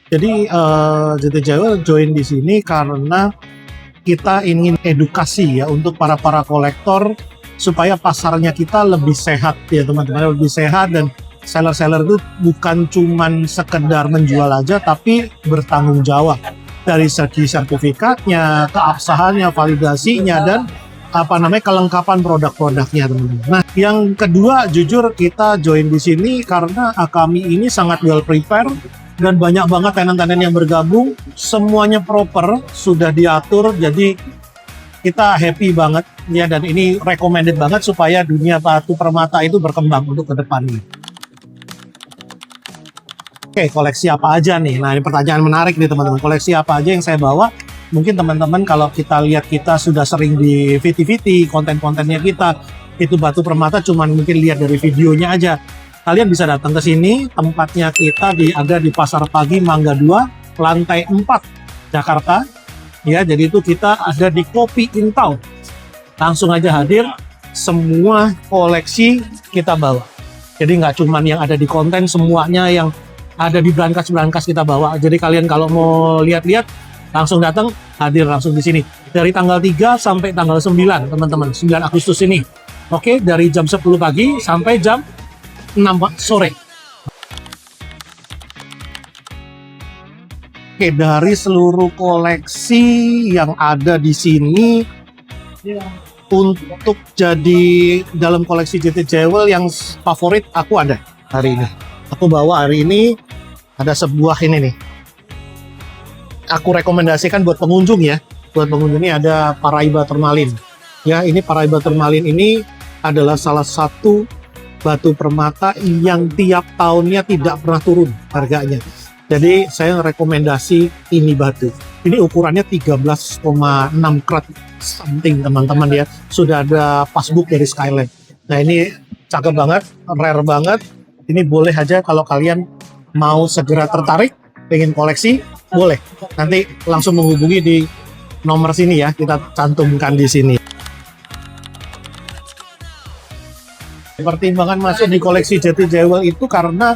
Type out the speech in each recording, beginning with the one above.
Jadi JT Jewel join di sini karena kita ingin edukasi ya untuk para kolektor supaya pasarnya kita lebih sehat ya teman-teman, lebih sehat, dan seller-seller itu bukan cuman sekedar menjual aja tapi bertanggung jawab dari segi sertifikatnya, keabsahannya, validasinya, dan kelengkapan produk-produknya teman-teman. Nah, yang kedua jujur kita join di sini karena kami ini sangat well prepare dan banyak banget tenan-tenan yang bergabung, semuanya proper, sudah diatur, jadi kita happy banget ya, dan ini recommended banget supaya dunia batu permata itu berkembang untuk ke depannya. Oke, koleksi apa aja nih? Nah, ini pertanyaan menarik nih teman-teman. Koleksi apa aja yang saya bawa? Mungkin teman-teman kalau kita lihat, kita sudah sering di VT-VT, konten-kontennya kita, itu batu permata cuman mungkin lihat dari videonya aja. Kalian bisa datang ke sini, tempatnya kita ada di Pasar Pagi Mangga 2, lantai 4, Jakarta. Ya, jadi itu kita ada di Kopi Intau. Langsung aja hadir, semua koleksi kita bawa. Jadi nggak cuman yang ada di konten, semuanya yang ada di brankas-brankas kita bawa. Jadi kalian kalau mau lihat-lihat, langsung datang, hadir langsung di sini. Dari tanggal 3 sampai tanggal 9, teman-teman, 9 Agustus ini. Oke, dari jam 10 pagi sampai jam 6 sore. Oke, dari seluruh koleksi yang ada di sini, untuk jadi dalam koleksi JT Jewel yang favorit aku ada hari ini. Aku bawa hari ini ada sebuah ini nih. Aku rekomendasikan buat pengunjung ya. Buat pengunjung ini ada Paraiba Tourmaline. Ya, ini Paraiba Tourmaline ini adalah salah satu batu permata yang tiap tahunnya tidak pernah turun harganya. Jadi saya rekomendasi ini batu. Ini ukurannya 13,6 karat something teman-teman ya. Sudah ada passbook dari Skyline. Nah, ini cakep banget, rare banget. Ini boleh aja kalau kalian mau segera tertarik, pengen koleksi, boleh. Nanti langsung menghubungi di nomor sini ya, kita cantumkan di sini. Pertimbangan masuk di koleksi JT Jewel itu karena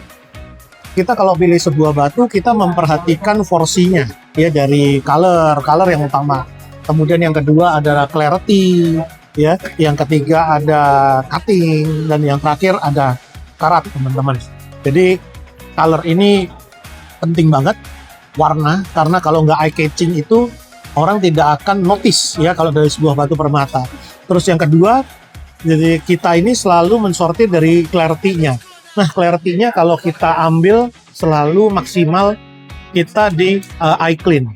kita kalau pilih sebuah batu, kita memperhatikan porsinya ya, dari color yang utama. Kemudian yang kedua adalah clarity ya, yang ketiga ada cutting, dan yang terakhir ada karat teman-teman. Jadi color ini penting banget, warna, karena kalau nggak eye catching itu orang tidak akan notice ya kalau dari sebuah batu permata. Terus yang kedua, jadi kita ini selalu mensortir dari clarity-nya. Nah, clarity-nya kalau kita ambil selalu maksimal kita di eye clean.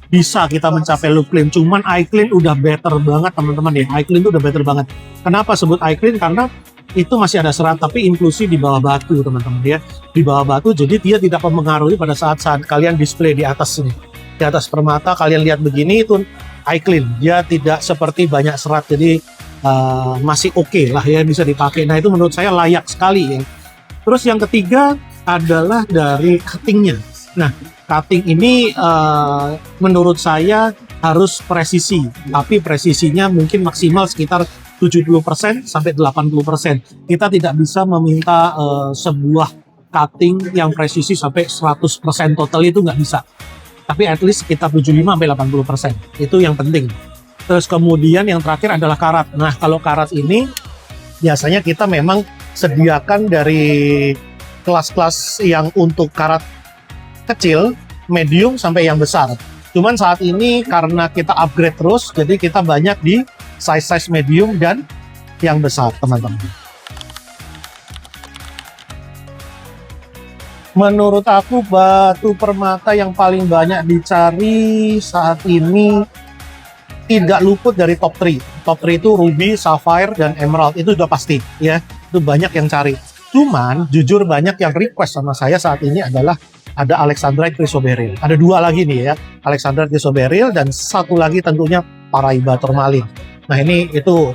Bisa kita mencapai look clean, cuman eye clean udah better banget teman-teman ya. Eye clean itu udah better banget. Kenapa sebut eye clean? Karena itu masih ada serat tapi inklusi di bawah batu teman-teman ya. Di bawah batu, jadi dia tidak mempengaruhi pada saat kalian display di atas ini. Di atas permata kalian lihat begini, itu eye clean. Dia tidak seperti banyak serat, jadi masih oke lah ya, bisa dipakai. Nah, itu menurut saya layak sekali ya. Terus yang ketiga adalah dari cuttingnya. Nah, cutting ini menurut saya harus presisi, tapi presisinya mungkin maksimal sekitar 70% sampai 80%. Kita tidak bisa meminta sebuah cutting yang presisi sampai 100% total, itu nggak bisa. Tapi at least sekitar 75 sampai 80%. Itu yang penting. Terus kemudian yang terakhir adalah karat. Nah, kalau karat ini biasanya kita memang sediakan dari kelas-kelas yang untuk karat kecil, medium, sampai yang besar. Cuman saat ini karena kita upgrade terus, jadi kita banyak di size medium dan yang besar, teman-teman. Menurut aku batu permata yang paling banyak dicari saat ini tidak luput dari top 3. Top 3 itu ruby, sapphire, dan emerald. Itu udah pasti ya. Itu banyak yang cari. Cuman jujur banyak yang request sama saya saat ini adalah ada Alexandrite Chrysoberyl. Ada 2 lagi nih ya, Alexandrite Chrysoberyl, dan satu lagi tentunya Paraiba Tourmaline. Nah, ini itu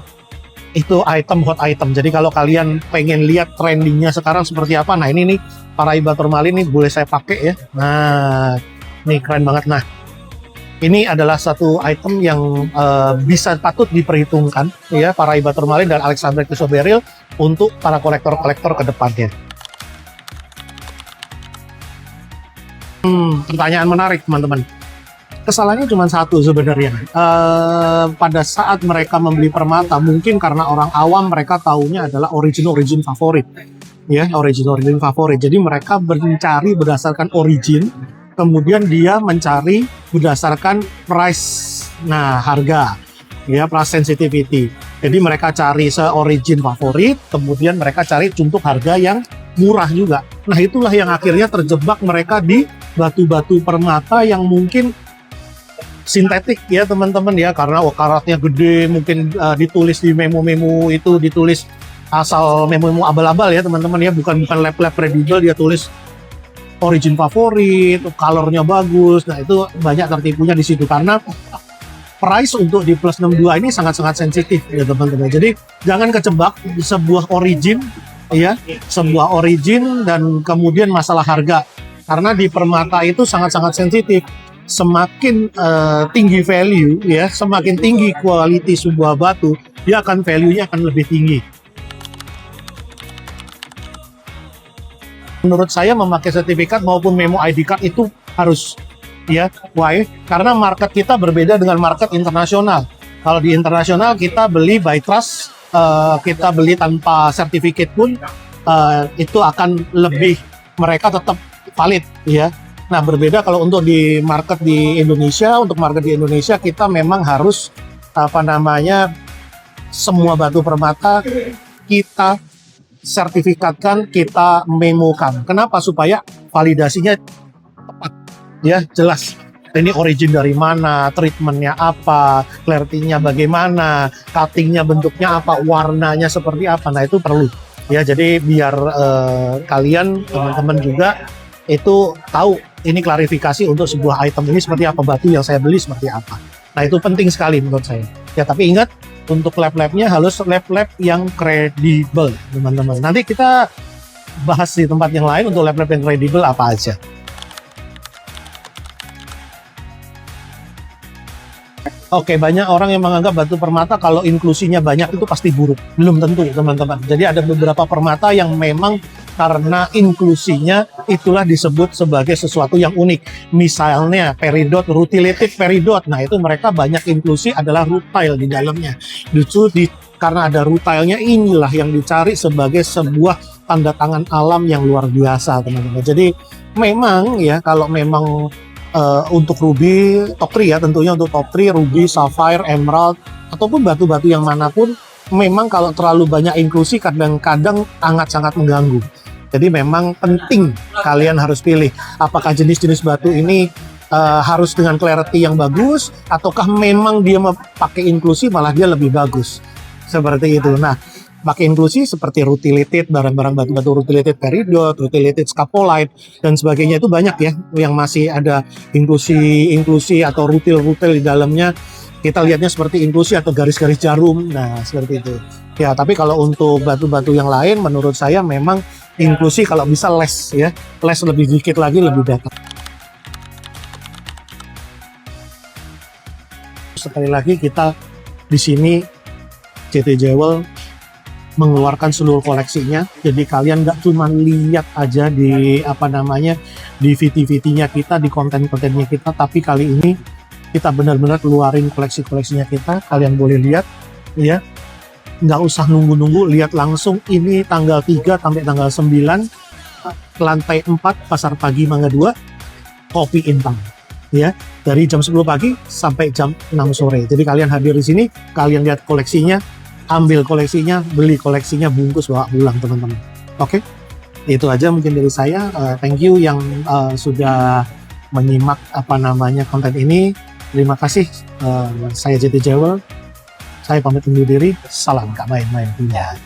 hot item. Jadi kalau kalian pengen lihat trendingnya sekarang seperti apa, nah ini nih Paraiba Tourmaline ini boleh saya pakai ya. Nah, ini keren banget. Nah, ini adalah satu item yang bisa patut diperhitungkan ya, Paraiba Tourmaline dan Alexandrite Chrysoberyl untuk para kolektor-kolektor ke depannya. Pertanyaan menarik teman-teman. Kesalahannya cuma satu sebenarnya. Pada saat mereka membeli permata, mungkin karena orang awam mereka taunya adalah origin favorit, ya origin favorit. Jadi mereka mencari berdasarkan origin, kemudian dia mencari berdasarkan price, nah harga, ya price sensitivity. Jadi mereka cari se-origin favorit, kemudian mereka cari untuk harga yang murah juga. Nah itulah yang akhirnya terjebak mereka di batu-batu permata yang mungkin sintetik ya teman-teman ya, karena karatnya gede, mungkin ditulis di memo-memo itu ditulis asal memo-memo abal-abal ya teman-teman ya, bukan lab-lab kredibel, dia tulis origin favorit, colornya bagus. Nah itu banyak tertipunya di situ karena price untuk di plus 62 ini sangat-sangat sensitif ya teman-teman. Jadi jangan kecebak sebuah origin ya, sebuah origin dan kemudian masalah harga, karena di permata itu sangat-sangat sensitif. Semakin tinggi value ya, semakin tinggi quality sebuah batu, dia akan value-nya akan lebih tinggi. Menurut saya memakai sertifikat maupun memo ID card itu harus ya. Why? Karena market kita berbeda dengan market internasional. Kalau di internasional kita beli by trust, kita beli tanpa sertifikat pun itu akan lebih, mereka tetap valid ya. Nah berbeda kalau untuk di market di Indonesia, untuk market di Indonesia kita memang harus semua batu permata kita sertifikatkan, kita memokan. Kenapa? Supaya validasinya tepat ya, jelas. Ini origin dari mana, treatmentnya apa, clarity-nya bagaimana, cutting-nya bentuknya apa, warnanya seperti apa. Nah itu perlu ya, jadi biar kalian teman-teman juga itu tahu ini klarifikasi untuk sebuah item ini seperti apa, batu yang saya beli seperti apa. Nah itu penting sekali menurut saya ya. Tapi ingat, untuk lab-labnya harus lab-lab yang kredibel teman-teman. Nanti kita bahas di tempat yang lain untuk lab-lab yang kredibel apa aja. Oke, banyak orang yang menganggap batu permata kalau inklusinya banyak itu pasti buruk. Belum tentu teman-teman. Jadi ada beberapa permata yang memang karena inklusinya itulah disebut sebagai sesuatu yang unik. Misalnya peridot, rutilated peridot. Nah itu mereka banyak inklusi adalah rutile di dalamnya. Karena ada rutilenya, inilah yang dicari sebagai sebuah tanda tangan alam yang luar biasa teman-teman. Jadi memang ya, kalau memang untuk ruby top 3 ya, tentunya untuk top 3 ruby, sapphire, emerald ataupun batu-batu yang manapun, memang kalau terlalu banyak inklusi kadang-kadang sangat mengganggu. Jadi memang penting kalian harus pilih apakah jenis-jenis batu ini harus dengan clarity yang bagus, ataukah memang dia pakai inklusi malah dia lebih bagus seperti itu. Nah pakai inklusi seperti rutilated, barang-barang batu-batu rutilated peridot, rutilated scapolite dan sebagainya itu banyak ya yang masih ada inklusi atau rutil di dalamnya. Kita lihatnya seperti inklusi atau garis-garis jarum. Nah seperti itu ya. Tapi kalau untuk batu-batu yang lain menurut saya memang inklusi kalau bisa less ya, less lebih dikit lagi lebih better. Sekali lagi kita di sini CT Jewel mengeluarkan seluruh koleksinya, jadi kalian nggak cuma lihat aja di di VT-VT-nya kita, di konten-kontennya kita, tapi kali ini kita benar-benar keluarin koleksi-koleksinya kita. Kalian boleh lihat ya, nggak usah nunggu-nunggu, lihat langsung. Ini tanggal 3 sampai tanggal 9 lantai 4 Pasar Pagi Mangga 2 Kopi Intang ya, dari jam 10 pagi sampai jam 6 sore. Jadi kalian hadir di sini, kalian lihat koleksinya, ambil koleksinya, beli koleksinya, bungkus bawa pulang teman-teman. Oke, itu aja mungkin dari saya. Thank you yang sudah menyimak konten ini. Terima kasih. Saya JT Jewel. Saya pamit undur diri. Salam gak main-main punya.